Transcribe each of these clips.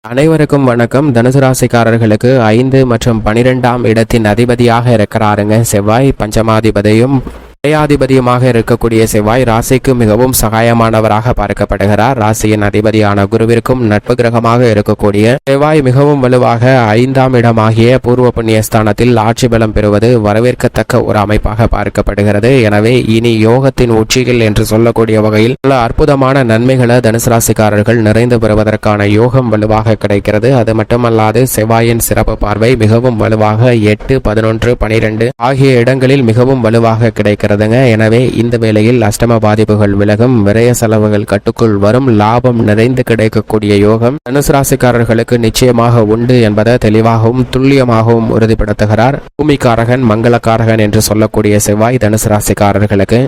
அனைவருக்கும் வணக்கம். தனுசு ராசிக்காரர்களுக்கு 5 மற்றும் 12ஆம் இடத்தின் அதிபதியாக இருக்கிறாருங்க செவ்வாய். பஞ்சமாதிபதியும் விரையாதிபதியுமாக இருக்கக்கூடிய செவ்வாய் ராசிக்கு மிகவும் சகாயமானவராக பார்க்கப்படுகிறார். ராசியின் அதிபதியான குருவிற்கும் நட்பு கிரகமாக இருக்கக்கூடிய செவ்வாய் மிகவும் வலுவாக 5ஆம் இடமாகிய பூர்வ புண்ணியஸ்தானத்தில் ஆட்சி பலம் பெறுவது வரவேற்கத்தக்க ஒரு அமைப்பாக பார்க்கப்படுகிறது. எனவே இனி யோகத்தின் உச்சிகள் என்று சொல்லக்கூடிய வகையில் பல அற்புதமான நன்மைகளை தனுசு ராசிக்காரர்கள் நிறைந்து பெறுவதற்கான யோகம் வலுவாக கிடைக்கிறது. அது மட்டுமல்லாது செவ்வாயின் சிறப்பு பார்வை மிகவும் வலுவாக 8, 11, 12 ஆகிய இடங்களில் மிகவும் வலுவாக கிடைக்கிறது. எனவே இந்த வேளையில் அஷ்டம பாதிப்புகள் விலகும், விரய செலவுகள் கட்டுக்குள் வரும், லாபம் நிறைந்து கிடைக்கக்கூடிய யோகம் தனுசு ராசிக்காரர்களுக்கு நிச்சயமாக உண்டு என்பதை தெளிவாகவும் துல்லியமாகவும் உறுதிப்படுத்துகிறார். பூமிக்காரகன் மங்களக்காரகன் என்று சொல்லக்கூடிய செவ்வாய் தனுசு ராசிக்காரர்களுக்கு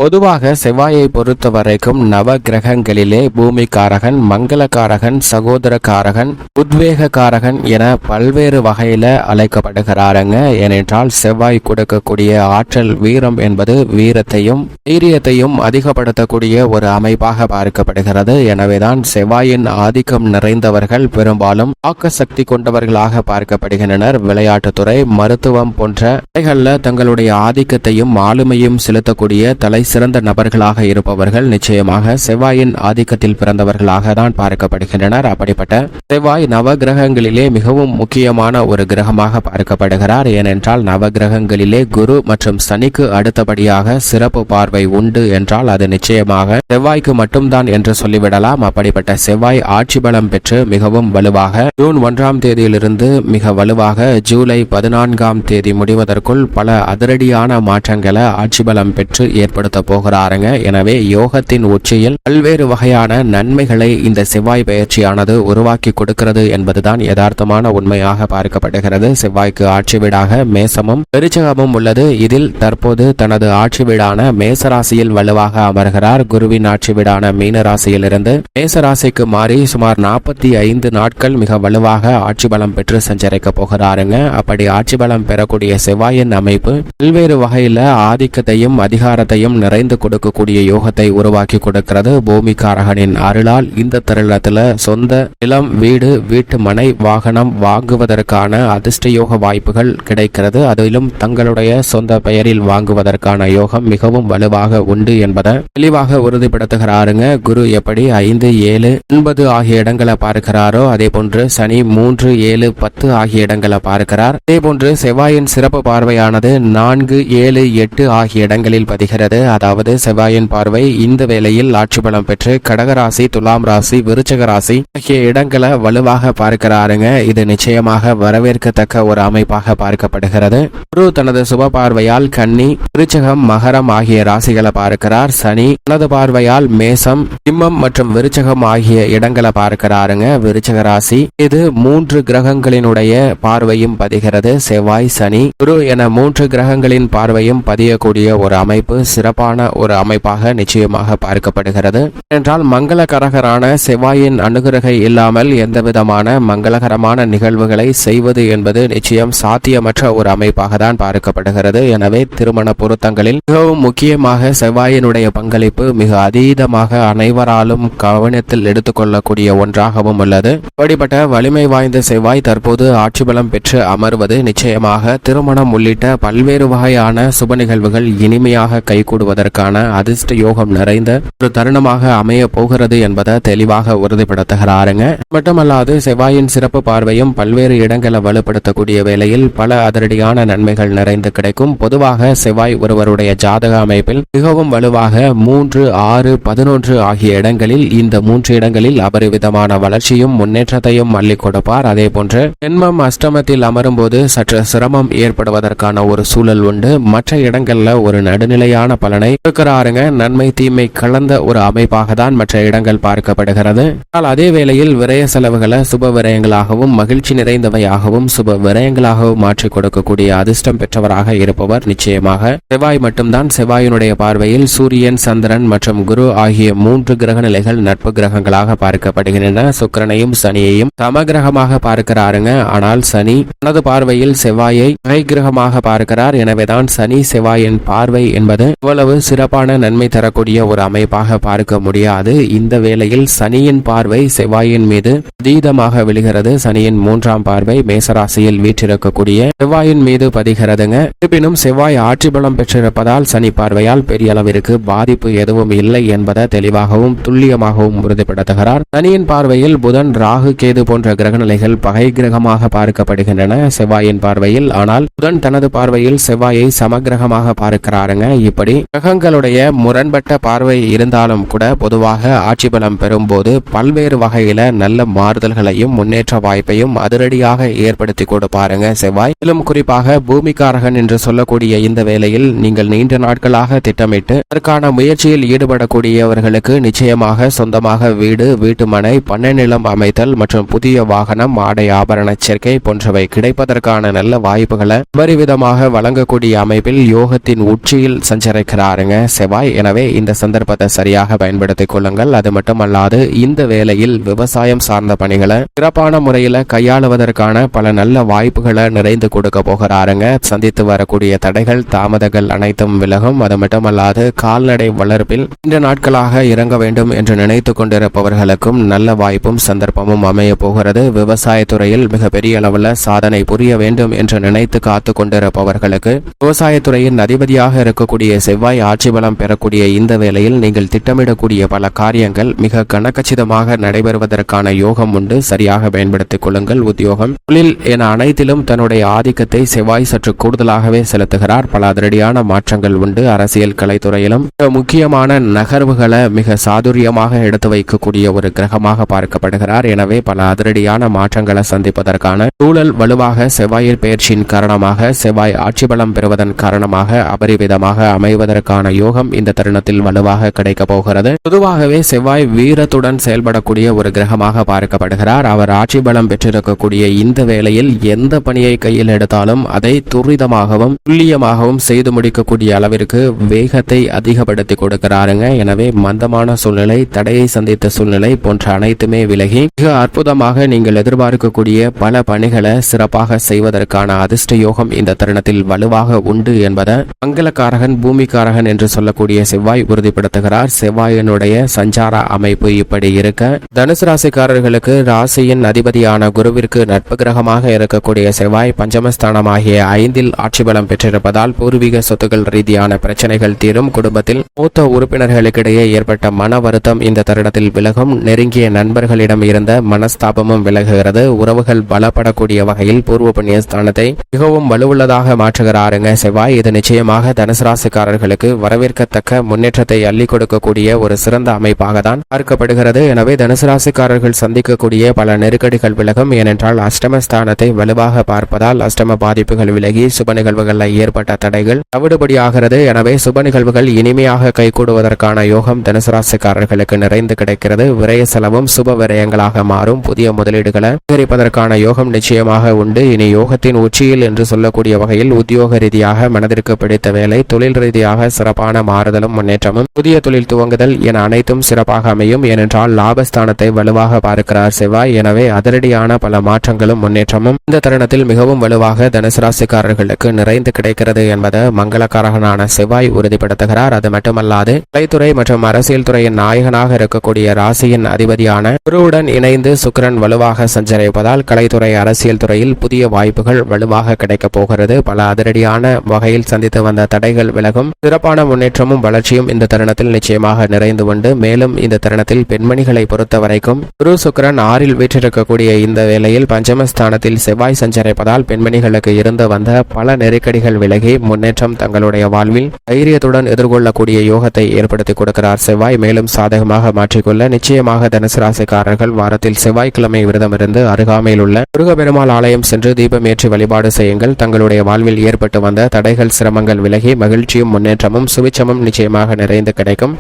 பொதுவாக செவ்வாயை பொறுத்த வரைக்கும் நவ கிரகங்களிலே பூமிக்காரகன், மங்களக்காரகன், சகோதரக்காரகன், உத்வேகக்காரகன் என பல்வேறு வகையில அழைக்கப்படுகிறாருங்க. ஏனென்றால் செவ்வாய் கொடுக்கக்கூடிய ஆற்றல் வீரம் என்பது வீரத்தையும் தைரியத்தையும் அதிகப்படுத்தக்கூடிய ஒரு அமைப்பாக பார்க்கப்படுகிறது. எனவேதான் செவ்வாயின் ஆதிக்கம் நிறைந்தவர்கள் பெரும்பாலும் ஆக்க சக்தி கொண்டவர்களாக பார்க்கப்படுகின்றனர். விளையாட்டுத்துறை, மருத்துவம் போன்ற துறைகளில் தங்களுடைய ஆதிக்கத்தையும் ஆளுமையும் செலுத்தக்கூடிய தலை சிறந்த நபர்களாக இருப்பவர்கள் நிச்சயமாக செவ்வாயின் ஆதிக்கத்தில் பிறந்தவர்களாக தான் பார்க்கப்படுகின்றனர். அப்படிப்பட்ட செவ்வாய் நவ கிரகங்களிலே மிகவும் முக்கியமான ஒரு கிரகமாக பார்க்கப்படுகிறார். ஏனென்றால் நவ கிரகங்களிலே குரு மற்றும் சனிக்கு அடுத்தபடியாக சிறப்பு பார்வை உண்டு என்றால் அது நிச்சயமாக செவ்வாய்க்கு மட்டும்தான் என்று சொல்லிவிடலாம். அப்படிப்பட்ட செவ்வாய் ஆட்சி பலம் பெற்று மிகவும் வலுவாக ஜூன் 1ஆம் தேதியிலிருந்து மிக வலுவாக ஜூலை 14ஆம் தேதி முடிவதற்குள் பல அதிரடியான மாற்றங்களை ஆட்சி பலம் பெற்று ஏற்படுத்த போகிறாருங்க. எனவே யோகத்தின் உச்சியில் பல்வேறு வகையான நன்மைகளை இந்த செவ்வாய் பயிற்சியானது உருவாக்கி கொடுக்கிறது என்பதுதான் யதார்த்தமான உண்மையாக பார்க்கப்படுகிறது. செவ்வாய்க்கு ஆட்சி வீடாக மேசமும் விருச்சிகமும் உள்ளது. இதில் தற்போது தனது ஆட்சி வீடான மேசராசியில் வலுவாக அமர்கிறார். குருவின் ஆட்சி வீடான மீன ராசியிலிருந்து மேசராசிக்கு மாறி சுமார் 45 நாட்கள் மிக வலுவாக ஆட்சி பலம் பெற்று சஞ்சரிக்க போகிறாருங்க. அப்படி ஆட்சி பலம் பெறக்கூடிய செவ்வாயின் அமைப்பு பல்வேறு வகையில ஆதிக்கத்தையும் அதிகாரத்தையும் நிறைந்து கொடுக்கக்கூடிய யோகத்தை உருவாக்கி கொடுக்கிறது. பூமிக்காரகனின் அருளால் இந்த தருணத்துல சொந்த நிலம், வீடு, வீட்டு மனை, வாகனம் வாங்குவதற்கான அதிர்ஷ்ட யோக வாய்ப்புகள் கிடைக்கிறது. அதிலும் தங்களுடைய சொந்த பெயரில் வாங்குவதற்கான யோகம் மிகவும் வலுவாக உண்டு என்பதை தெளிவாக உறுதிப்படுத்துகிறாருங்க. குரு எப்படி 5, 7, 9 ஆகிய இடங்களை பார்க்கிறாரோ அதே போன்று சனி 3, 7, 10 ஆகிய இடங்களை பார்க்கிறார். அதே போன்று செவ்வாயின் சிறப்பு பார்வையானது 4, 7, 8 ஆகிய இடங்களில் பதிகிறது. அதாவது செவ்வாயின் பார்வை இந்த வேளையில் ஆட்சி பலம் பெற்று கடகராசி, துலாம் ராசி, விருச்சிக ராசி ஆகிய இடங்களை வலுவாக பார்க்கிறாருங்க. இது நிச்சயமாக வரவேற்கத்தக்க ஒரு அமைப்பாக பார்க்கப்படுகிறது. குரு தனது சுப பார்வையால் கன்னி, விருச்சிகம், மகரம் ஆகிய ராசிகளை பார்க்கிறார். சனி தனது பார்வையால் மேசம், சிம்மம் மற்றும் விருச்சிகம் ஆகிய இடங்களை பார்க்கிறாருங்க. விருச்சிக ராசி இது 3 கிரகங்களினுடைய பார்வையும் பதிகிறது. செவ்வாய், சனி, குரு என 3 கிரகங்களின் பார்வையும் பதியக்கூடிய ஒரு அமைப்பு சிறப்பான ஒரு அமைப்பாக நிச்சயமாக பார்க்கப்படுகிறது. என்றால் மங்களகரகரான செவ்வாயின் அனுகிரகை இல்லாமல் எந்தவிதமான மங்களகரமான நிகழ்வுகளை செய்வது என்பது நிச்சயம் சாத்தியமற்ற ஒரு அமைப்பாக தான் பார்க்கப்படுகிறது. எனவே திருமண பொருத்தங்களில் மிகவும் முக்கியமாக செவ்வாயினுடைய பங்களிப்பு மிக அதீதமாக அனைவராலும் கவனத்தில் எடுத்துக்கொள்ளக்கூடிய ஒன்றாகவும் உள்ளது. அப்படிப்பட்ட வலிமை வாய்ந்த செவ்வாய் தற்போது ஆட்சி பலம் பெற்று அமர்வது நிச்சயமாக திருமணம் உள்ளிட்ட பல்வேறு வகையான சுப நிகழ்வுகள் இனிமையாக கைகூடுவதற்கான அதிர்ஷ்ட யோகம் நிறைந்த ஒரு தருணமாக அமைய போகிறது என்பதை தெளிவாக உறுதிப்படுத்துகிறாருங்க. மட்டுமல்லாது செவ்வாயின் சிறப்பு பார்வையும் பல்வேறு இடங்களை வலுப்படுத்தக்கூடிய வேளையில் பல அதிரடியான நன்மைகள் நிறைந்து கிடைக்கும். பொதுவாக செவ்வாய் ஒருவருடைய ஜாதக அமைப்பில் மிகவும் வலுவாக 3, 6, 11 ஆகிய இடங்களில் இந்த 3 இடங்களில் அபரிவிதமான வளர்ச்சியும் முன்னேற்றத்தையும் அள்ளி கொடுப்பார். அதே போன்று ஜென்மம் அஷ்டமத்தில் அமரும் போது சற்று சிரமம் ஏற்படுவதற்கான ஒரு சூழல் உண்டு. மற்ற இடங்கள்ல ஒரு நடுநிலையான பலனை இருக்கிறாருங்க. நன்மை தீமை கலந்த ஒரு அமைப்பாக தான் மற்ற இடங்கள் பார்க்கப்படுகிறது. ஆனால் அதே வேளையில் விரய செலவுகளை சுப விரயங்களாகவும் மகிழ்ச்சி நிறைந்தவையாகவும் சுப விரயங்களாகவும் மாற்றி கொடுக்கக்கூடிய அதிர்ஷ்டம் பெற்றவராக இருப்பவர் நிச்சயமாக செவ்வாய் மட்டும்தான். செவ்வாயினுடைய பார்வையில் சூரியன், சந்திரன் மற்றும் குரு ஆகிய 3 கிரக நிலைகள் நட்பு கிரகங்களாக பார்க்கப்படுகின்றன. சுக்கிரனையும் சனியையும் சம கிரகமாக பார்க்கிறாருங்க. ஆனால் சனி தனது பார்வையில் செவ்வாயை கிரகமாக பார்க்கிறார். எனவேதான் சனி செவ்வாயின் பார்வை என்பது இவ்வளவு அவ்வளவு சிறப்பான நன்மை தரக்கூடிய ஒரு அமைப்பாக பார்க்க முடியாது. இந்த வேளையில் சனியின் பார்வை செவ்வாயின் மீது அதீதமாக விழுகிறது. சனியின் 3ஆம் பார்வை மேசராசியில் வீற்றிருக்கக்கூடிய செவ்வாயின் மீது பதிகிறதுங்க. இருப்பினும் செவ்வாய் ஆட்சி பலம் பெற்றிருப்பதால் சனி பார்வையால் பெரிய அளவிற்கு பாதிப்பு எதுவும் இல்லை என்பதை தெளிவாகவும் துல்லியமாகவும் உறுதிப்படுத்துகிறார். சனியின் பார்வையில் புதன், ராகு, கேது போன்ற கிரகநிலைகள் பகை கிரகமாக பார்க்கப்படுகின்றன செவ்வாயின் பார்வையில். ஆனால் புதன் தனது பார்வையில் செவ்வாயை சமகிரகமாக பார்க்கிறாருங்க. இப்படி கிரகங்களுடைய முரண்பட்ட பார்வை இருந்தாலும் கூட பொதுவாக ஆட்சி பலம் பெறும்போது பல்வேறு வகையில நல்ல மாறுதல்களையும் முன்னேற்ற வாய்ப்பையும் அதிரடியாக ஏற்படுத்தி கொடுப்பாருங்க செவ்வாய். மேலும் குறிப்பாக பூமிக்காரகன் என்று சொல்லக்கூடிய இந்த வேளையில் நீங்கள் நீண்ட நாட்களாக திட்டமிட்டு அதற்கான முயற்சியில் ஈடுபடக்கூடியவர்களுக்கு நிச்சயமாக சொந்தமாக வீடு, வீட்டுமனை, பண்ணை நிலம் அமைத்தல் மற்றும் புதிய வாகனம், ஆடை ஆபரண சேர்க்கை போன்றவை கிடைப்பதற்கான நல்ல வாய்ப்புகளை விபரீதமாக வழங்கக்கூடிய அமைப்பில் யோகத்தின் உச்சியில் சஞ்சரிக்கிறாருங்க செவ்வாய். எனவே இந்த சந்தர்ப்பத்தை சரியாக பயன்படுத்திக் கொள்ளுங்கள். அது மட்டுமல்லாது இந்த வேளையில் விவசாயம் சார்ந்த பணிகளை சிறப்பான முறையில் கையாளுவதற்கான பல நல்ல வாய்ப்புகளை நிறைந்து கொடுக்க போகிறாருங்க. சந்தித்து வரக்கூடிய தடைகள், தாமதங்கள் அனைத்தும் விலகும். அது மட்டுமல்லாது கால்நடை வளர்ப்பில் இந்த நாட்களாக இறங்க வேண்டும் என்று நினைத்து கொண்டிருப்பவர்களுக்கும் நல்ல வாய்ப்பும் சந்தர்ப்பமும் அமைய போகிறது. விவசாயத்துறையில் மிகப்பெரிய அளவில் சாதனை புரிய வேண்டும் என்று நினைத்து காத்து கொண்டிருப்பவர்களுக்கு விவசாயத்துறையின் அதிபதியாக இருக்கக்கூடிய செவ்வாய் ஆட்சி பலம் பெறக்கூடிய இந்த வேளையில் நீங்கள் திட்டமிடக்கூடிய பல காரியங்கள் மிக கனகச்சிதமாக நடைபெறுவதற்கான யோகம் உண்டு. சரியாக பயன்படுத்திக் கொள்ளுங்கள். உத்தியோகம், தொழில் என அனைத்திலும் தன்னுடைய ஆதிக்கத்தை செவ்வாய் சற்று கூடுதலாகவே செலுத்துகிறார். பல அதிரடியான மாற்றங்கள் உண்டு. அரசியல், கலைத்துறையிலும் முக்கியமான நகர்வுகளை மிக சாதுரியமாக எடுத்து வைக்கக்கூடிய ஒரு கிரகமாக பார்க்கப்படுகிறார். எனவே பல அதிரடியான மாற்றங்களை சந்திப்பதற்கான சூழல் வலுவாக செவ்வாயின் பெயர்ச்சியின் காரணமாக, செவ்வாய் ஆட்சி பலம் பெறுவதன் காரணமாக அபரிவிதமாக அமைவதற்கான யோகம் இந்த தருணத்தில் வலுவாக கிடைக்க போகிறது. பொதுவாகவே செவ்வாய் வீரத்துடன் செயல்படக்கூடிய ஒரு கிரகமாக பார்க்கப்படுகிறார். அவர் ஆட்சி பலம் பெற்றிருக்கக்கூடிய இந்த வேளையில் எந்த பணியை கையில் எடுத்தாலும் அதை துரிதமாகவும் துல்லியமாகவும் செய்து முடிக்கக்கூடிய அளவிற்கு வேகத்தை அதிகப்படுத்தி கொடுக்கிறாருங்க. எனவே மந்தமான சூழ்நிலை, தடையை சந்தித்த சூழ்நிலை போன்ற அனைத்துமே விலகி மிக அற்புதமாக நீங்கள் எதிர்பார்க்கக்கூடிய பல பணிகளை சிறப்பாக செய்வதற்கான அதிர்ஷ்ட யோகம் இந்த தருணத்தில் வலுவாக உண்டு என்பதை மங்களக்காரகன், பூமிக்காரகன் என்று சொல்லக்கூடிய செவ்வாய் உறுதிப்படுத்துகிறார். செவ்வாயினுடைய சஞ்சார அமைப்பு இப்படி இருக்க, தனுசு ராசிக்காரர்களுக்கு ராசியின் அதிபதியான குருவிற்கு நட்பு கிரகமாக இருக்கக்கூடிய செவ்வாய் பஞ்சமஸ்தானமாகிய 5இல் ஆட்சி பலம் பெற்றிருப்பதால் பூர்வீக சொத்துக்கள் ரீதியான பிரச்சனைகள் தீரும். குடும்பத்தில் மூத்த உறுப்பினர்களுக்கிடையே ஏற்பட்ட மன வருத்தம் இந்த தருணத்தில் விலகும். நெருங்கிய நண்பர்களிடம் இருந்த மனஸ்தாபமும் விலகுகிறது. உறவுகள் பலப்படக்கூடிய வகையில் பூர்வ புண்ணிய ஸ்தானத்தை மிகவும் வலுவுள்ளதாக மாற்றுகிறாருங்க செவ்வாய். இது நிச்சயமாக தனுசு ராசிக்காரர்களுக்கு வரவேற்கத்தக்க முன்னேற்றத்தை அள்ளி கொடுக்கக்கூடிய ஒரு சிறந்த அமைப்பாக தான் பார்க்கப்படுகிறது. எனவே தனுசு ராசிக்காரர்கள் சந்திக்கக்கூடிய பல நெருக்கடிகள் விலகும். ஏனென்றால் அஷ்டமஸ்தானத்தை வலுவாக பார்ப்பதால் அஷ்டம பாதிப்புகள் விலகி சுப நிகழ்வுகளில் ஏற்பட்ட தடைகள் தவிடுபடியாகிறது. எனவே சுப நிகழ்வுகள் இனிமையாக கைகூடுவதற்கான யோகம் தனுசு ராசிக்காரர்களுக்கு நிறைந்து கிடைக்கிறது. விரய செலவும் சுப விரயங்களாக மாறும். புதிய முதலீடுகளை அதிகரிப்பதற்கான யோகம் நிச்சயமாக உண்டு. இனி யோகத்தின் உச்சியில் என்று சொல்லக்கூடிய வகையில் உத்தியோக ரீதியாக மனதிற்கு பிடித்த வேலை, தொழில் ரீதியாக சிறப்பான மாறுதலும் முன்னேற்றமும், புதிய தொழில் துவங்குதல் என அனைத்தும் சிறப்பாக அமையும். ஏனென்றால் லாபஸ்தானத்தை வலுவாக பார்க்கிறார் செவ்வாய். எனவே அதிரடியான பல மாற்றங்களும் முன்னேற்றமும் இந்த தருணத்தில் மிகவும் வலுவாக தனுசு ராசிக்காரர்களுக்கு நிறைந்து கிடைக்கிறது என்பதை மங்களக்காரகனான செவ்வாய் உறுதிப்படுத்துகிறார். அது மட்டுமல்லாது கலைத்துறை மற்றும் அரசியல் துறையின் நாயகனாக இருக்கக்கூடிய ராசியின் அதிபதியான குருவுடன் இணைந்து சுக்கிரன் வலுவாக சஞ்சரிப்பதால் கலைத்துறை, அரசியல் துறையில் புதிய வாய்ப்புகள் வலுவாக கிடைக்கப் போகிறது. பல அதிரடியான வகையில் சந்தித்து வந்த தடைகள் விலகும். சிறப்பான முன்னேற்றமும் வளர்ச்சியும் இந்த தருணத்தில் நிச்சயமாக நிறைந்து உண்டு. மேலும் இந்த தருணத்தில் பெண்மணிகளை பொறுத்த வரைக்கும் குரு சுக்கிரன் 6இல் வீற்றிருக்கக்கூடிய இந்த வேளையில் பஞ்சமஸ்தானத்தில் செவ்வாய் சஞ்சரிப்பதால் பெண்மணிகளுக்கு இருந்து வந்த பல நெருக்கடிகள் விலகி முன்னேற்றம் தங்களுடைய வாழ்வில் தைரியத்துடன் எதிர்கொள்ளக்கூடிய யோகத்தை ஏற்படுத்தி கொடுக்கிறார் செவ்வாய். மேலும் சாதகமாக மாற்றிக்கொள்ள நிச்சயமாக தனுசு ராசிக்காரர்கள் வாரத்தில் செவ்வாய்க்கிழமை விரதமிருந்து அருகாமையில் உள்ள முருகப்பெருமாள் ஆலயம் சென்று தீபம் ஏற்றி வழிபாடு செய்யுங்கள். தங்களுடைய வாழ்வில் ஏற்பட்டு வந்த தடைகள், சிரமங்கள் விலகி மகிழ்ச்சியும் முன்னேற்றமும் சுவிச்சமும் நிச்சயமாக நிறைந்து கிடைக்கும்.